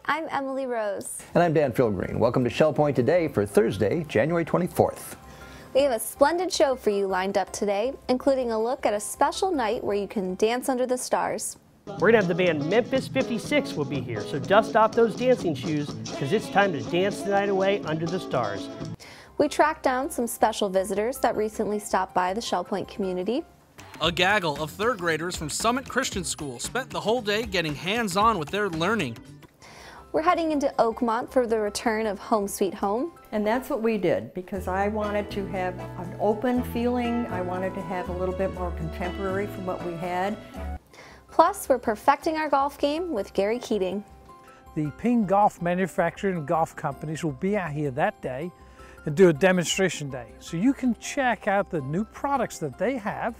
I'm Emily Rose. And I'm Dan Philgreen. Welcome to Shell Point Today for Thursday, January 24th. We have a splendid show for you lined up today, including a look at a special night where you can dance under the stars. We're going to have the band Memphis 56 will be here, so dust off those dancing shoes because it's time to dance the night away under the stars. We tracked down some special visitors that recently stopped by the Shell Point community. A gaggle of third graders from Summit Christian School spent the whole day getting hands-on with their learning. We're heading into Oakmont for the return of Home Sweet Home. And that's what we did because I wanted to have an open feeling. I wanted to have a little bit more contemporary from what we had. Plus, we're perfecting our golf game with Gary Keating. The Ping Golf manufacturer and golf companies will be out here that day and do a demonstration day. So you can check out the new products that they have.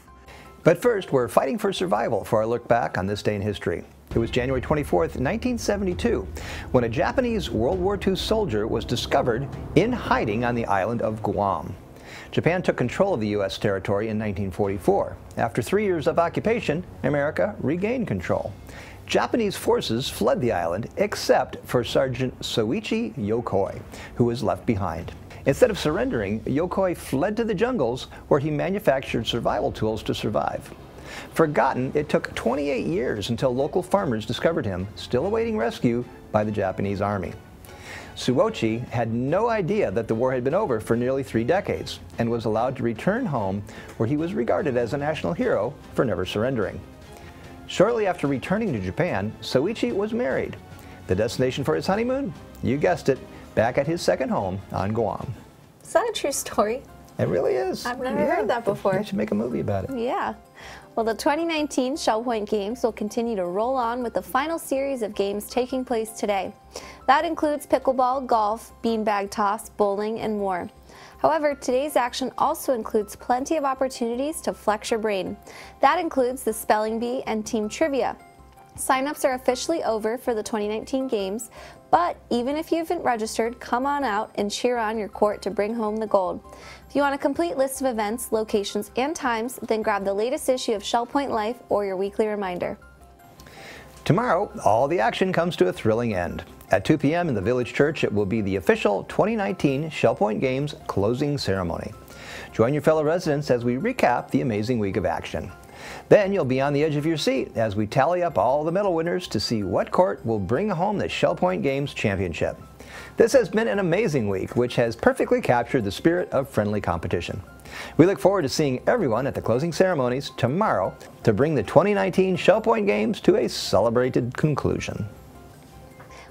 But first, we're fighting for survival for our look back on this day in history. It was January 24th, 1972, when a Japanese World War II soldier was discovered in hiding on the island of Guam. Japan took control of the U.S. territory in 1944. After 3 years of occupation, America regained control. Japanese forces fled the island except for Sergeant Soichi Yokoi, who was left behind. Instead of surrendering, Yokoi fled to the jungles where he manufactured survival tools to survive. Forgotten, it took 28 years until local farmers discovered him, still awaiting rescue by the Japanese army. Suochi had no idea that the war had been over for nearly 3 decades and was allowed to return home, where he was regarded as a national hero for never surrendering. Shortly after returning to Japan, Soichi was married. The destination for his honeymoon? You guessed it, back at his second home on Guam. Is that a true story? It really is. I've never heard that before. You should make a movie about it. Yeah. Well, the 2019 Shell Point Games will continue to roll on with the final series of games taking place today. That includes pickleball, golf, beanbag toss, bowling, and more. However, today's action also includes plenty of opportunities to flex your brain. That includes the spelling bee and team trivia. Sign-ups are officially over for the 2019 games, but even if you haven't registered, come on out and cheer on your court to bring home the gold. If you want a complete list of events, locations, and times, then grab the latest issue of Shell Point Life or your weekly reminder. Tomorrow, all the action comes to a thrilling end. At 2 p.m. in the Village Church, it will be the official 2019 Shell Point Games closing ceremony. Join your fellow residents as we recap the amazing week of action. Then you'll be on the edge of your seat as we tally up all the medal winners to see what court will bring home the Shell Point Games Championship. This has been an amazing week, which has perfectly captured the spirit of friendly competition. We look forward to seeing everyone at the closing ceremonies tomorrow to bring the 2019 Shell Point Games to a celebrated conclusion.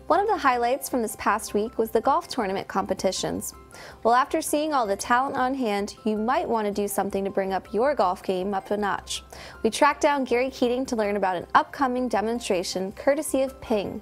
One of the highlights from this past week was the golf tournament competitions. Well, after seeing all the talent on hand, you might want to do something to bring up your golf game up a notch. We tracked down Gary Keating to learn about an upcoming demonstration courtesy of Ping.